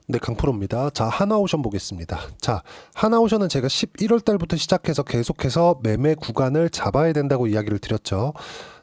네, 강프로입니다. 자, 하나오션 보겠습니다. 자, 하나오션은 제가 11월 달부터 시작해서 계속해서 매매 구간을 잡아야 된다고 이야기를 드렸죠.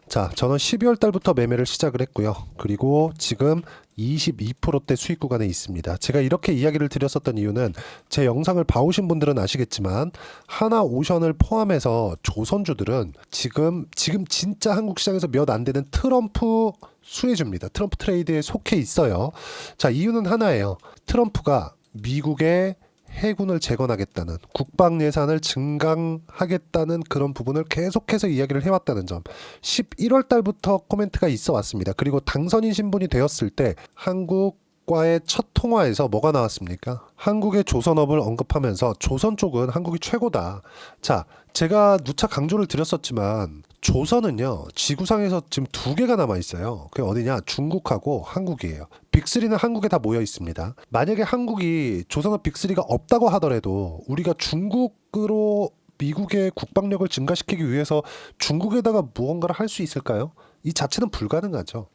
자, 저는 12월 달부터 매매를 시작을 했고요. 그리고 지금 22%대 수익 구간에 있습니다. 제가 이렇게 이야기를 드렸었던 이유는 제 영상을 봐오신 분들은 아시겠지만 하나오션을 포함해서 조선주들은 지금 진짜 한국 시장에서 몇 안 되는 트럼프 수혜주입니다. 트럼프 트레이드에 속해 있어요. 자, 이유는 하나예요. 트럼프가 미국의 해군을 재건하겠다는, 국방 예산을 증강하겠다는 그런 부분을 계속해서 이야기를 해왔다는 점. 11월 달부터 코멘트가 있어 왔습니다. 그리고 당선인 신분이 되었을 때 한국과의 첫 통화에서 뭐가 나왔습니까? 한국의 조선업을 언급하면서 조선 쪽은 한국이 최고다. 자, 제가 누차 강조를 드렸었지만 조선은요, 지구상에서 지금 두 개가 남아 있어요. 그게 어디냐? 중국하고 한국이에요. 빅3는 한국에 다 모여 있습니다. 만약에 한국이 조선업 빅3가 없다고 하더라도 우리가 중국으로 미국의 국방력을 증가시키기 위해서 중국에다가 무언가를 할 수 있을까요? 이 자체는 불가능하죠.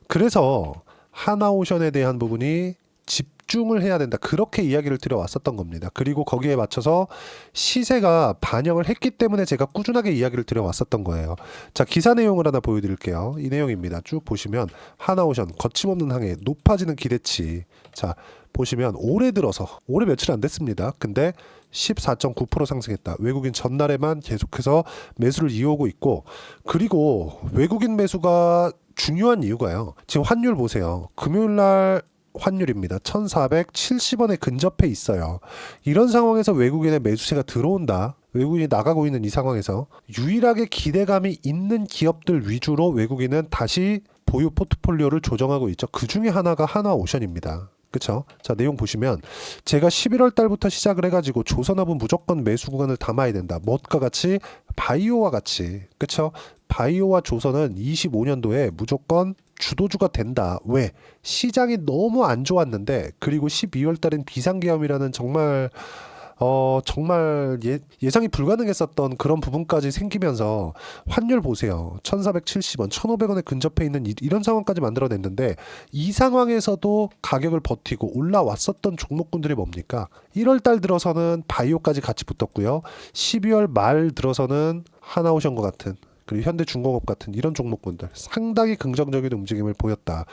그래서 하나오션에 대한 부분이 집중을 해야 된다. 그렇게 이야기를 드려왔었던 겁니다. 그리고 거기에 맞춰서 시세가 반영을 했기 때문에 제가 꾸준하게 이야기를 드려왔었던 거예요. 자, 기사 내용을 하나 보여드릴게요. 이 내용입니다. 쭉 보시면 하나오션 거침없는 항해 높아지는 기대치. 자, 보시면 올해 들어서 올해 며칠 안 됐습니다. 근데 14.9% 상승했다. 외국인 전날에만 계속해서 매수를 이어오고 있고, 그리고 외국인 매수가 중요한 이유가요. 지금 환율 보세요. 금요일 날 환율입니다. 1470원에 근접해 있어요. 이런 상황에서 외국인의 매수세가 들어온다. 외국인이 나가고 있는 이 상황에서 유일하게 기대감이 있는 기업들 위주로 외국인은 다시 보유 포트폴리오를 조정하고 있죠. 그 중에 하나가 하나오션입니다. 그쵸? 자, 내용 보시면 제가 11월 달부터 시작을 해가지고 조선업은 무조건 매수 구간을 담아야 된다. 뭣과 같이? 바이오와 같이. 그쵸? 바이오와 조선은 25년도에 무조건 주도주가 된다. 왜? 시장이 너무 안 좋았는데, 그리고 12월 달엔 비상계엄이라는 정말 예상이 불가능했었던 그런 부분까지 생기면서 환율 보세요. 1470원, 1500원에 근접해 있는 이런 상황까지 만들어냈는데, 이 상황에서도 가격을 버티고 올라왔었던 종목군들이 뭡니까? 1월 달 들어서는 바이오까지 같이 붙었고요. 12월 말 들어서는 하나오션과 같은, 그리고 현대중공업 같은 이런 종목군들 상당히 긍정적인 움직임을 보였다.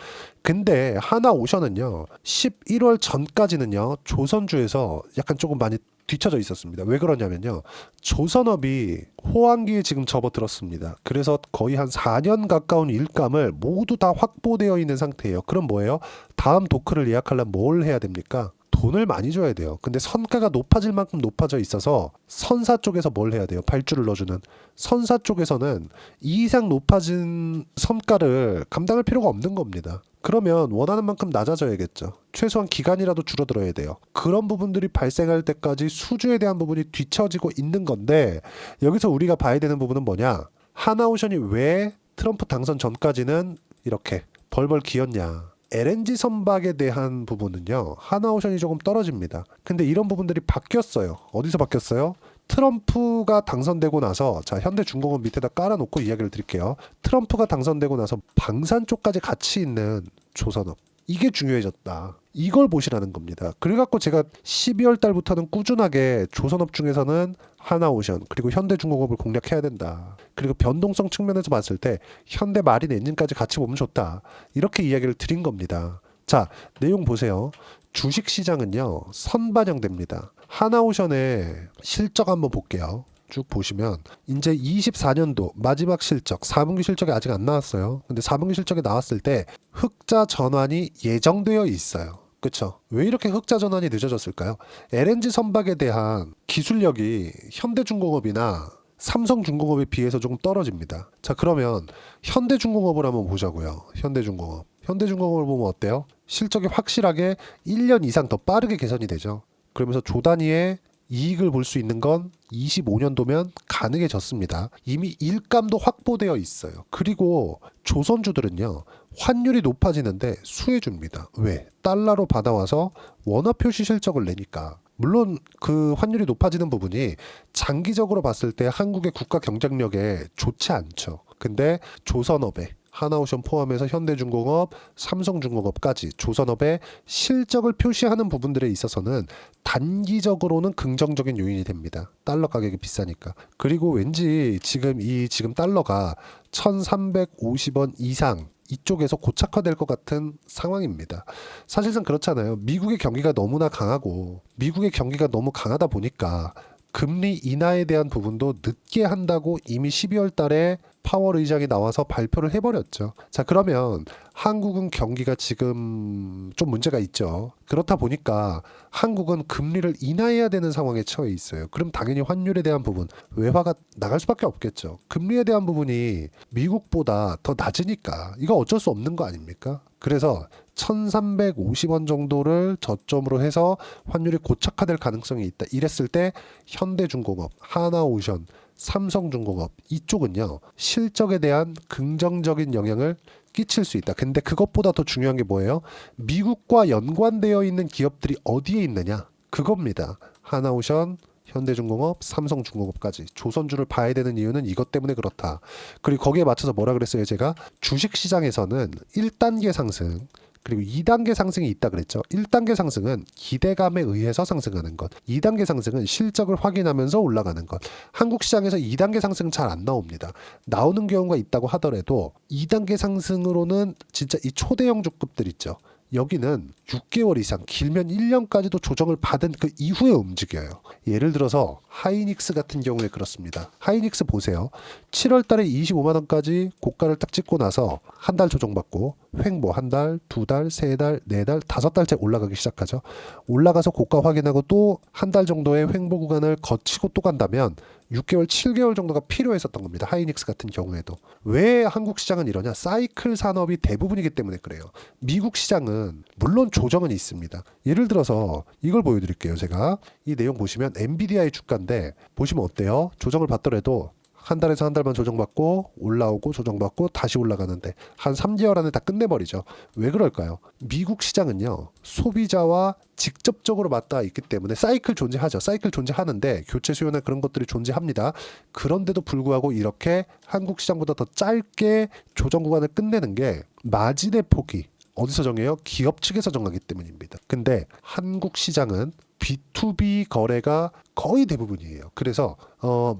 근데 하나오션은요, 11월 전까지는요, 조선주에서 약간 조금 많이 뒤쳐져 있었습니다. 왜 그러냐면요, 조선업이 호황기에 지금 접어들었습니다. 그래서 거의 한 4년 가까운 일감을 모두 다 확보되어 있는 상태예요. 그럼 뭐예요? 다음 도크를 예약하려면 뭘 해야 됩니까? 돈을 많이 줘야 돼요. 근데 선가가 높아질 만큼 높아져 있어서 선사 쪽에서 뭘 해야 돼요? 발주를 넣어주는 선사 쪽에서는 이 이상 높아진 선가를 감당할 필요가 없는 겁니다. 그러면 원하는 만큼 낮아져야겠죠. 최소한 기간이라도 줄어들어야 돼요. 그런 부분들이 발생할 때까지 수주에 대한 부분이 뒤처지고 있는 건데, 여기서 우리가 봐야 되는 부분은 뭐냐? 하나오션이 왜 트럼프 당선 전까지는 이렇게 벌벌 기었냐? LNG 선박에 대한 부분은요, 하나오션이 조금 떨어집니다. 근데 이런 부분들이 바뀌었어요. 어디서 바뀌었어요? 트럼프가 당선되고 나서, 자, 현대중공업 밑에다 깔아놓고 이야기를 드릴게요. 트럼프가 당선되고 나서 방산 쪽까지 같이 있는 조선업, 이게 중요해졌다. 이걸 보시라는 겁니다. 그래갖고 제가 12월 달부터는 꾸준하게 조선업 중에서는 하나오션 그리고 현대중공업을 공략해야 된다. 그리고 변동성 측면에서 봤을 때 현대 마린 엔진까지 같이 보면 좋다. 이렇게 이야기를 드린 겁니다. 자, 내용 보세요. 주식시장은요, 선반영됩니다. 하나오션의 실적 한번 볼게요. 쭉 보시면 이제 24년도 마지막 실적, 4분기 실적이 아직 안 나왔어요. 근데 4분기 실적이 나왔을 때 흑자 전환이 예정되어 있어요. 그쵸? 왜 이렇게 흑자 전환이 늦어졌을까요? LNG 선박에 대한 기술력이 현대중공업이나 삼성중공업에 비해서 조금 떨어집니다. 자, 그러면 현대중공업을 한번 보자고요. 현대중공업을 보면 어때요? 실적이 확실하게 1년 이상 더 빠르게 개선이 되죠. 그러면서 조 단위의 이익을 볼 수 있는 건 25년도면 가능해졌습니다. 이미 일감도 확보되어 있어요. 그리고 조선주들은요, 환율이 높아지는데 수혜줍니다. 왜? 달러로 받아와서 원화 표시 실적을 내니까. 물론 그 환율이 높아지는 부분이 장기적으로 봤을 때 한국의 국가 경쟁력에 좋지 않죠. 근데 조선업에 하나오션 포함해서 현대중공업, 삼성중공업까지 조선업의 실적을 표시하는 부분들에 있어서는 단기적으로는 긍정적인 요인이 됩니다. 달러 가격이 비싸니까. 그리고 왠지 지금 달러가 1350원 이상 이쪽에서 고착화될 것 같은 상황입니다. 사실상 그렇잖아요. 미국의 경기가 너무나 강하고 미국의 경기가 너무 강하다 보니까 금리 인하에 대한 부분도 늦게 한다고 이미 12월 달에 파월 의장이 나와서 발표를 해버렸죠. 자, 그러면 한국은 경기가 지금 좀 문제가 있죠. 그렇다 보니까 한국은 금리를 인하해야 되는 상황에 처해 있어요. 그럼 당연히 환율에 대한 부분, 외화가 나갈 수밖에 없겠죠. 금리에 대한 부분이 미국보다 더 낮으니까 이거 어쩔 수 없는 거 아닙니까? 그래서 1350원 정도를 저점으로 해서 환율이 고착화될 가능성이 있다. 이랬을 때 현대중공업, 하나오션, 삼성중공업 이쪽은요 실적에 대한 긍정적인 영향을 끼칠 수 있다. 근데 그것보다 더 중요한 게 뭐예요? 미국과 연관되어 있는 기업들이 어디에 있느냐? 그겁니다. 하나오션, 현대중공업, 삼성중공업까지 조선주를 봐야 되는 이유는 이것 때문에 그렇다. 그리고 거기에 맞춰서 뭐라 그랬어요? 제가 주식시장에서는 1단계 상승 그리고 2단계 상승이 있다 그랬죠. 1단계 상승은 기대감에 의해서 상승하는 것. 2단계 상승은 실적을 확인하면서 올라가는 것. 한국 시장에서 2단계 상승은 잘 안 나옵니다. 나오는 경우가 있다고 하더라도 2단계 상승으로는 진짜 이 초대형 주급들 있죠. 여기는 6개월 이상 길면 1년까지도 조정을 받은 그 이후에 움직여요. 예를 들어서 하이닉스 같은 경우에 그렇습니다. 하이닉스 보세요. 7월 달에 25만 원까지 고가를 딱 찍고 나서 한 달 조정받고 횡보 한 달, 두 달, 세 달, 네 달, 다섯 달째 올라가기 시작하죠. 올라가서 고가 확인하고 또 한 달 정도의 횡보 구간을 거치고 또 간다면 6개월, 7개월 정도가 필요했었던 겁니다. 하이닉스 같은 경우에도. 왜 한국 시장은 이러냐? 사이클 산업이 대부분이기 때문에 그래요. 미국 시장은 물론 조정은 있습니다. 예를 들어서 이걸 보여드릴게요. 제가 이 내용 보시면 엔비디아의 주가인데 보시면 어때요? 조정을 받더라도 한 달에서 한 달만 조정받고 올라오고 조정받고 다시 올라가는데 한 3개월 안에 다 끝내버리죠. 왜 그럴까요? 미국 시장은요. 소비자와 직접적으로 맞닿아 있기 때문에 사이클 존재하죠. 사이클 존재하는데 교체 수요나 그런 것들이 존재합니다. 그런데도 불구하고 이렇게 한국 시장보다 더 짧게 조정 구간을 끝내는 게 마진의 폭이 어디서 정해요? 기업 측에서 정하기 때문입니다. 근데 한국 시장은 B2B 거래가 거의 대부분이에요. 그래서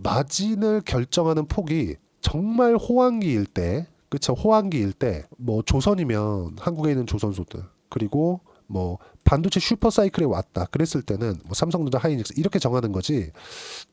마진을 결정하는 폭이 정말 호황기일 때, 그쵸? 호황기일 때 뭐 조선이면 한국에 있는 조선소들 그리고 뭐 반도체 슈퍼사이클에 왔다 그랬을 때는 뭐 삼성전자, 하이닉스 이렇게 정하는 거지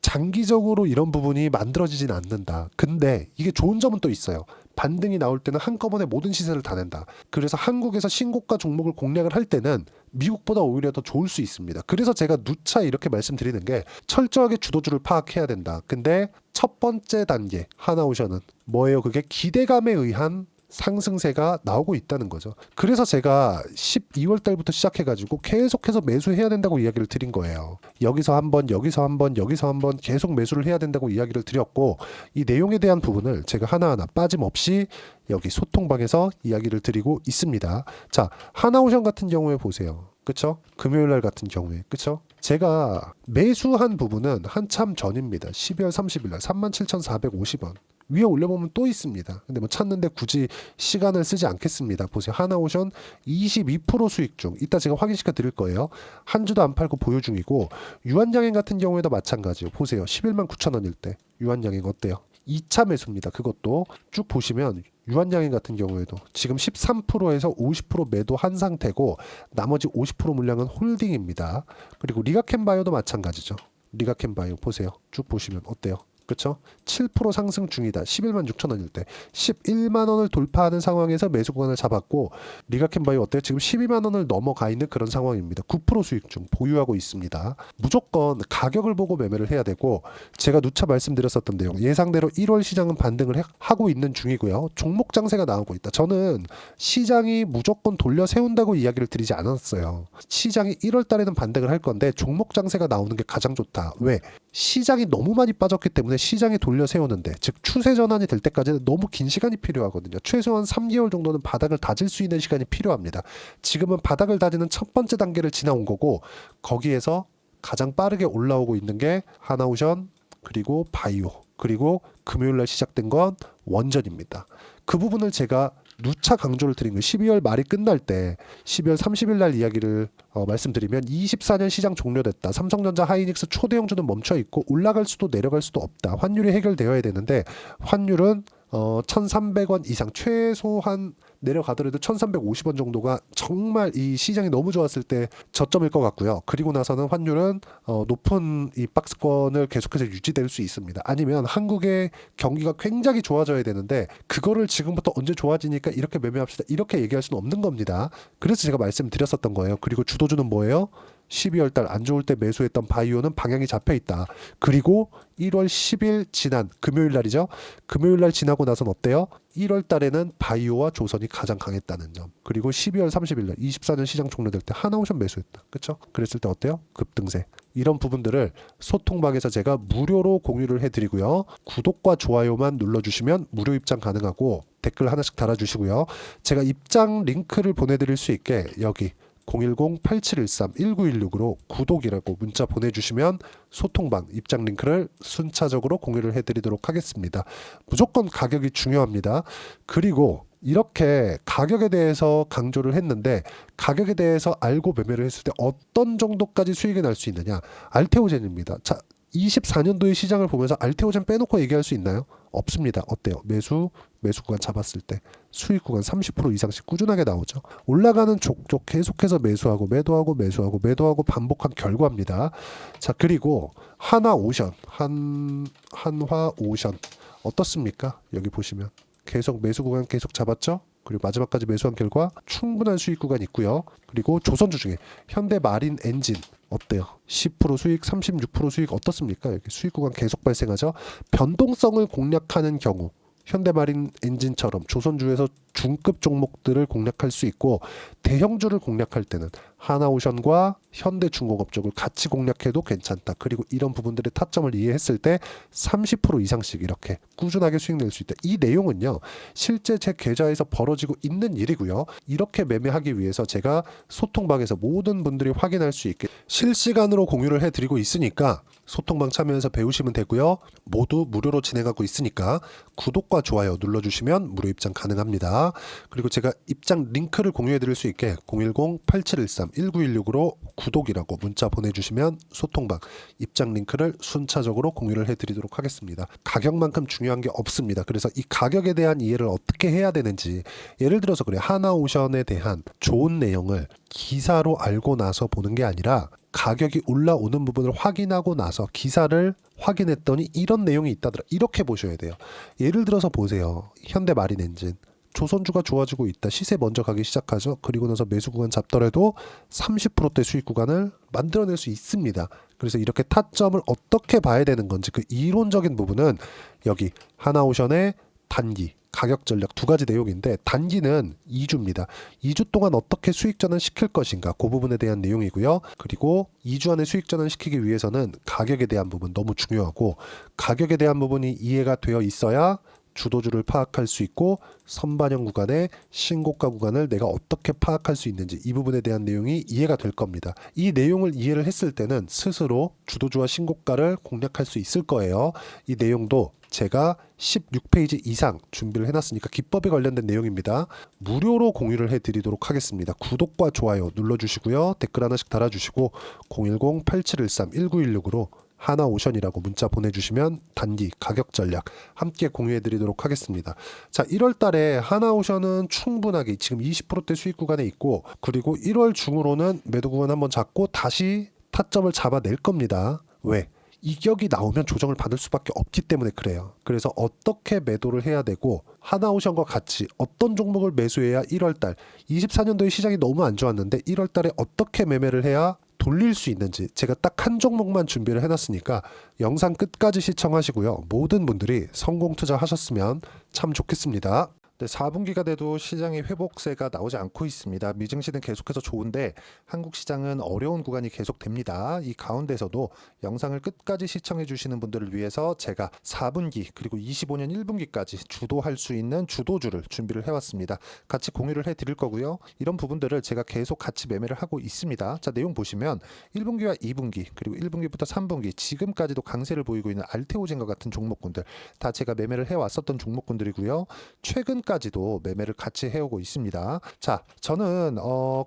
장기적으로 이런 부분이 만들어지진 않는다. 근데 이게 좋은 점은 또 있어요. 반등이 나올 때는 한꺼번에 모든 시세를 다 낸다. 그래서 한국에서 신고가 종목을 공략을 할 때는 미국보다 오히려 더 좋을 수 있습니다. 그래서 제가 누차 이렇게 말씀드리는 게 철저하게 주도주를 파악해야 된다. 근데 첫 번째 단계 하나오션은 뭐예요? 그게 기대감에 의한 상승세가 나오고 있다는 거죠. 그래서 제가 12월 달부터 시작해가지고 계속해서 매수해야 된다고 이야기를 드린 거예요. 여기서 한번, 여기서 한번, 여기서 한번 계속 매수를 해야 된다고 이야기를 드렸고 이 내용에 대한 부분을 제가 하나하나 빠짐없이 여기 소통방에서 이야기를 드리고 있습니다. 자, 하나오션 같은 경우에 보세요. 그쵸? 금요일 날 같은 경우에. 그쵸? 제가 매수한 부분은 한참 전입니다. 12월 30일 날 37,450원. 위에 올려보면 또 있습니다. 근데 뭐 찾는데 굳이 시간을 쓰지 않겠습니다. 보세요. 하나오션 22% 수익 중. 이따 제가 확인시켜 드릴 거예요. 한 주도 안 팔고 보유 중이고 유한양행 같은 경우에도 마찬가지요. 보세요. 11만 9천 원일 때 유한양행 어때요? 2차 매수입니다. 그것도 쭉 보시면 유한양행 같은 경우에도 지금 13%에서 50% 매도한 상태고 나머지 50% 물량은 홀딩입니다. 그리고 리가캔바이오도 마찬가지죠. 리가캔바이오 보세요. 쭉 보시면 어때요? 그렇죠? 7% 상승 중이다. 11만 6천 원일 때 11만 원을 돌파하는 상황에서 매수 구간을 잡았고 리가캔바이오 어때요? 지금 12만 원을 넘어가 있는 그런 상황입니다. 9% 수익 중 보유하고 있습니다. 무조건 가격을 보고 매매를 해야 되고 제가 누차 말씀드렸었던 내용 예상대로 1월 시장은 반등을 하고 있는 중이고요. 종목 장세가 나오고 있다. 저는 시장이 무조건 돌려 세운다고 이야기를 드리지 않았어요. 시장이 1월 달에는 반등을 할 건데 종목 장세가 나오는 게 가장 좋다. 왜? 시장이 너무 많이 빠졌기 때문에 시장이 돌려 세우는데 즉 추세 전환이 될 때까지는 너무 긴 시간이 필요하거든요. 최소한 3개월 정도는 바닥을 다질 수 있는 시간이 필요합니다. 지금은 바닥을 다지는 첫 번째 단계를 지나온 거고 거기에서 가장 빠르게 올라오고 있는 게 하나오션 그리고 바이오 그리고 금요일날 시작된 건 원전입니다. 그 부분을 제가 누차 강조를 드린 거예요. 12월 말이 끝날 때 12월 30일 날 이야기를 말씀드리면 24년 시장 종료됐다. 삼성전자 하이닉스 초대형주는 멈춰 있고 올라갈 수도 내려갈 수도 없다. 환율이 해결되어야 되는데 환율은 1,300원 이상 최소한 내려가더라도 1,350원 정도가 정말 이 시장이 너무 좋았을 때 저점일 것 같고요. 그리고 나서는 환율은 높은 이 박스권을 계속해서 유지될 수 있습니다. 아니면 한국의 경기가 굉장히 좋아져야 되는데 그거를 지금부터 언제 좋아지니까 이렇게 매매합시다. 이렇게 얘기할 수는 없는 겁니다. 그래서 제가 말씀드렸었던 거예요. 그리고 주도주는 뭐예요? 12월 달 안 좋을 때 매수했던 바이오는 방향이 잡혀 있다. 그리고 1월 10일 지난 금요일 날이죠. 금요일 날 지나고 나선 어때요? 1월 달에는 바이오와 조선이 가장 강했다는 점. 그리고 12월 30일 날 24년 시장 종료될 때 하나오션 매수했다. 그렇죠? 그랬을 때 어때요? 급등세. 이런 부분들을 소통방에서 제가 무료로 공유를 해드리고요. 구독과 좋아요만 눌러주시면 무료 입장 가능하고 댓글 하나씩 달아주시고요. 제가 입장 링크를 보내드릴 수 있게 여기 010-8713-1916으로 구독이라고 문자 보내주시면 소통방 입장 링크를 순차적으로 공유를 해드리도록 하겠습니다. 무조건 가격이 중요합니다. 그리고 이렇게 가격에 대해서 강조를 했는데 가격에 대해서 알고 매매를 했을 때 어떤 정도까지 수익이 날 수 있느냐. 알테오젠입니다. 자, 24년도의 시장을 보면서 알테오젠 빼놓고 얘기할 수 있나요? 없습니다. 어때요? 매수 구간 잡았을 때 수익 구간 30% 이상씩 꾸준하게 나오죠. 올라가는 족족 계속해서 매수하고 매도하고 매수하고 매도하고 반복한 결과입니다. 자, 그리고 한화오션 한화오션 어떻습니까? 여기 보시면 계속 매수 구간 계속 잡았죠? 그리고 마지막까지 매수한 결과 충분한 수익 구간이 있고요. 그리고 조선주 중에 현대마린 엔진 어때요? 10% 수익, 36% 수익 어떻습니까? 이렇게 수익 구간 계속 발생하죠. 변동성을 공략하는 경우 현대마린 엔진처럼 조선주에서 중급 종목들을 공략할 수 있고 대형주를 공략할 때는 하나오션과 현대중공업 쪽을 같이 공략해도 괜찮다. 그리고 이런 부분들의 타점을 이해했을 때 30% 이상씩 이렇게 꾸준하게 수익 낼 수 있다. 이 내용은요. 실제 제 계좌에서 벌어지고 있는 일이고요. 이렇게 매매하기 위해서 제가 소통방에서 모든 분들이 확인할 수 있게 실시간으로 공유를 해드리고 있으니까 소통방 참여해서 배우시면 되고요. 모두 무료로 진행하고 있으니까 구독과 좋아요 눌러주시면 무료 입장 가능합니다. 그리고 제가 입장 링크를 공유해 드릴 수 있게 010-8713-1916으로 구독이라고 문자 보내주시면 소통방 입장 링크를 순차적으로 공유를 해드리도록 하겠습니다. 가격만큼 중요한 게 없습니다. 그래서 이 가격에 대한 이해를 어떻게 해야 되는지 예를 들어서 그래 하나오션에 대한 좋은 내용을 기사로 알고 나서 보는 게 아니라 가격이 올라오는 부분을 확인하고 나서 기사를 확인했더니 이런 내용이 있다더라. 이렇게 보셔야 돼요. 예를 들어서 보세요. 현대마린 엔진. 조선주가 좋아지고 있다. 시세 먼저 가기 시작하죠. 그리고 나서 매수 구간 잡더라도 30%대 수익 구간을 만들어낼 수 있습니다. 그래서 이렇게 타점을 어떻게 봐야 되는 건지 그 이론적인 부분은 여기 하나오션의 단기 가격 전략 두 가지 내용인데 단기는 2주입니다. 2주 동안 어떻게 수익 전환 시킬 것인가 그 부분에 대한 내용이고요. 그리고 2주 안에 수익 전환 시키기 위해서는 가격에 대한 부분 너무 중요하고 가격에 대한 부분이 이해가 되어 있어야 주도주를 파악할 수 있고 선반영 구간의 신고가 구간을 내가 어떻게 파악할 수 있는지 이 부분에 대한 내용이 이해가 될 겁니다. 이 내용을 이해를 했을 때는 스스로 주도주와 신고가를 공략할 수 있을 거예요. 이 내용도 제가 16페이지 이상 준비를 해놨으니까 기법에 관련된 내용입니다. 무료로 공유를 해드리도록 하겠습니다. 구독과 좋아요 눌러주시고요. 댓글 하나씩 달아주시고 010-8713-1916으로 하나오션이라고 문자 보내주시면 단기 가격 전략 함께 공유해드리도록 하겠습니다. 자, 1월 달에 하나오션은 충분하게 지금 20%대 수익 구간에 있고 그리고 1월 중으로는 매도 구간 한번 잡고 다시 타점을 잡아낼 겁니다. 왜? 이격이 나오면 조정을 받을 수밖에 없기 때문에 그래요. 그래서 어떻게 매도를 해야 되고 하나오션과 같이 어떤 종목을 매수해야 1월달 24년도에 시장이 너무 안 좋았는데 1월달에 어떻게 매매를 해야 돌릴 수 있는지 제가 딱 한 종목만 준비를 해놨으니까 영상 끝까지 시청하시고요. 모든 분들이 성공 투자하셨으면 참 좋겠습니다. 네, 4분기가 돼도 시장의 회복세가 나오지 않고 있습니다. 미증시는 계속해서 좋은데 한국 시장은 어려운 구간이 계속됩니다. 이 가운데서도 영상을 끝까지 시청해 주시는 분들을 위해서 제가 4분기 그리고 25년 1분기까지 주도할 수 있는 주도주를 준비를 해왔습니다. 같이 공유를 해드릴 거고요. 이런 부분들을 제가 계속 같이 매매를 하고 있습니다. 자, 내용 보시면 1분기와 2분기 그리고 1분기부터 3분기 지금까지도 강세를 보이고 있는 알테오젠과 같은 종목군들 다 제가 매매를 해왔었던 종목군들이고요. 최근 옵션까지도 매매를 같이 해오고 있습니다. 자, 저는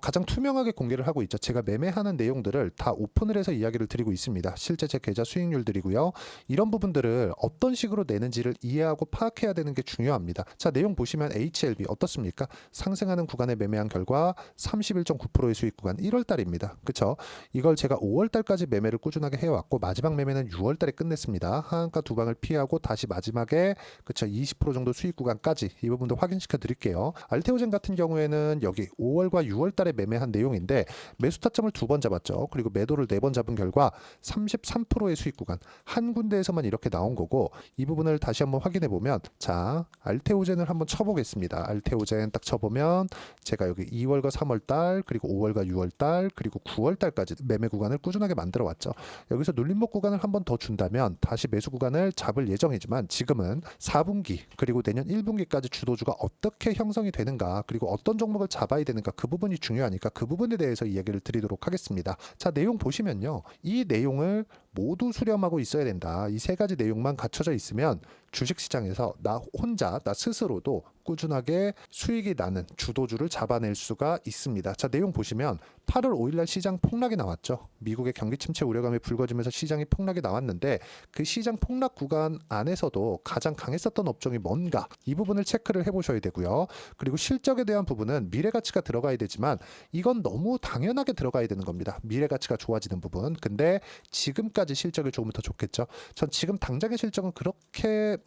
가장 투명하게 공개를 하고 있죠. 제가 매매하는 내용들을 다 오픈을 해서 이야기를 드리고 있습니다. 실제 제 계좌 수익률들이고요. 이런 부분들을 어떤 식으로 내는지를 이해하고 파악해야 되는 게 중요합니다. 자, 내용 보시면 HLB 어떻습니까? 상승하는 구간에 매매한 결과 31.9%의 수익 구간 1월 달입니다. 그쵸? 이걸 제가 5월 달까지 매매를 꾸준하게 해왔고 마지막 매매는 6월 달에 끝냈습니다. 하한가 두 방을 피하고 다시 마지막에 그쵸? 20% 정도 수익 구간까지 이 부분도 확인시켜 드릴게요. 알테오젠 같은 경우에는 여기 5월과 6월 달에 매매한 내용인데 매수 타점을 2번 잡았죠. 그리고 매도를 4번 잡은 결과 33%의 수익 구간 한 군데에서만 이렇게 나온 거고 이 부분을 다시 한번 확인해 보면 자 알테오젠을 한번 쳐보겠습니다. 알테오젠 딱 쳐보면 제가 여기 2월과 3월 달 그리고 5월과 6월 달 그리고 9월 달까지 매매 구간을 꾸준하게 만들어 왔죠. 여기서 눌림목 구간을 한번 더 준다면 다시 매수 구간을 잡을 예정이지만 지금은 4분기 그리고 내년 1분기까지 주도주가 어떻게 형성이 되는가 그리고 어떤 종목을 잡아야 되는가 그 부분이 중요하니까 그 부분에 대해서 이야기를 드리도록 하겠습니다. 자, 내용 보시면요. 이 내용을 모두 수렴하고 있어야 된다. 이 세 가지 내용만 갖춰져 있으면 주식시장에서 나 혼자 나 스스로도 꾸준하게 수익이 나는 주도주를 잡아낼 수가 있습니다. 자, 내용 보시면 8월 5일날 시장 폭락이 나왔죠. 미국의 경기 침체 우려감이 불거지면서 시장이 폭락이 나왔는데 그 시장 폭락 구간 안에서도 가장 강했었던 업종이 뭔가 이 부분을 체크를 해보셔야 되고요. 그리고 실적에 대한 부분은 미래가치가 들어가야 되지만 이건 너무 당연하게 들어가야 되는 겁니다. 미래가치가 좋아지는 부분. 근데 지금까지 실적이 조금 더 좋겠죠. 전 지금 당장의 실적은 그렇게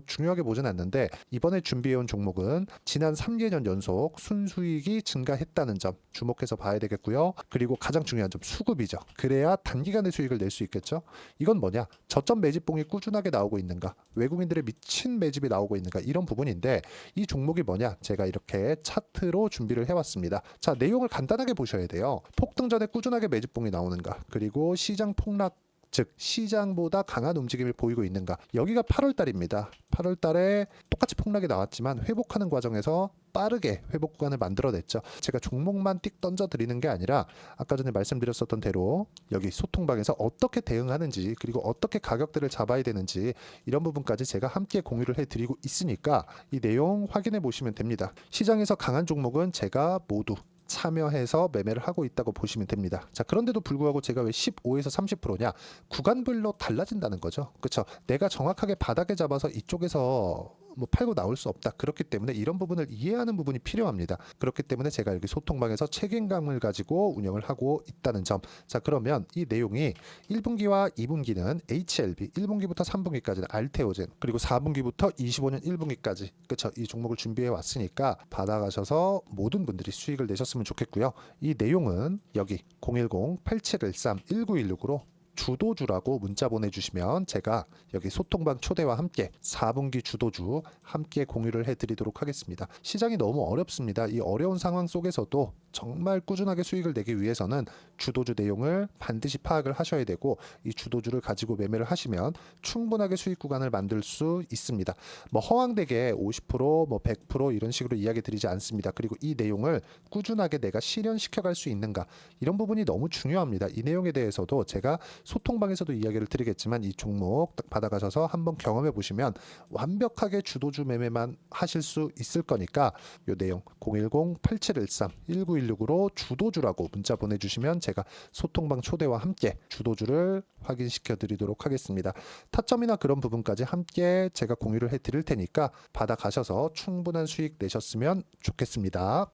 중요하게 보진 않는데 이번에 준비해온 종목은 지난 3개년 연속 순수익이 증가했다는 점 주목해서 봐야 되겠고요. 그리고 가장 중요한 점 수급이죠. 그래야 단기간에 수익을 낼 수 있겠죠. 이건 뭐냐? 저점 매집봉이 꾸준하게 나오고 있는가? 외국인들의 미친 매집이 나오고 있는가? 이런 부분인데 이 종목이 뭐냐? 제가 이렇게 차트로 준비를 해왔습니다. 자, 내용을 간단하게 보셔야 돼요. 폭등 전에 꾸준하게 매집봉이 나오는가? 그리고 시장 폭락 즉 시장보다 강한 움직임을 보이고 있는가. 여기가 8월 달입니다. 8월 달에 똑같이 폭락이 나왔지만 회복하는 과정에서 빠르게 회복 구간을 만들어냈죠. 제가 종목만 띡 던져 드리는 게 아니라 아까 전에 말씀드렸었던 대로 여기 소통방에서 어떻게 대응하는지 그리고 어떻게 가격들을 잡아야 되는지 이런 부분까지 제가 함께 공유를 해드리고 있으니까 이 내용 확인해 보시면 됩니다. 시장에서 강한 종목은 제가 모두 참여해서 매매를 하고 있다고 보시면 됩니다. 자, 그런데도 불구하고 제가 왜 15에서 30%냐? 구간별로 달라진다는 거죠. 그렇죠? 내가 정확하게 바닥에 잡아서 이쪽에서 팔고 나올 수 없다. 그렇기 때문에 이런 부분을 이해하는 부분이 필요합니다. 그렇기 때문에 제가 여기 소통방에서 책임감을 가지고 운영을 하고 있다는 점. 자, 그러면 이 내용이 1분기와 2분기는 HLB, 1분기부터 3분기까지는 알테오젠, 그리고 4분기부터 25년 1분기까지 그렇죠? 이 종목을 준비해 왔으니까 받아가셔서 모든 분들이 수익을 내셨으면 좋겠고요. 이 내용은 여기 010-8713-1916으로 주도주라고 문자 보내주시면 제가 여기 소통방 초대와 함께 4분기 주도주 함께 공유를 해드리도록 하겠습니다. 시장이 너무 어렵습니다. 이 어려운 상황 속에서도 정말 꾸준하게 수익을 내기 위해서는 주도주 내용을 반드시 파악을 하셔야 되고 이 주도주를 가지고 매매를 하시면 충분하게 수익 구간을 만들 수 있습니다. 허황되게 50%, 100% 이런 식으로 이야기 드리지 않습니다. 그리고 이 내용을 꾸준하게 내가 실현시켜 갈 수 있는가 이런 부분이 너무 중요합니다. 이 내용에 대해서도 제가 소통방에서도 이야기를 드리겠지만 이 종목 딱 받아가셔서 한번 경험해 보시면 완벽하게 주도주 매매만 하실 수 있을 거니까 이 내용 010-8713-1916으로 주도주라고 문자 보내주시면 제가 소통방 초대와 함께 주도주를 확인시켜 드리도록 하겠습니다. 타점이나 그런 부분까지 함께 제가 공유를 해 드릴 테니까 받아가셔서 충분한 수익 내셨으면 좋겠습니다.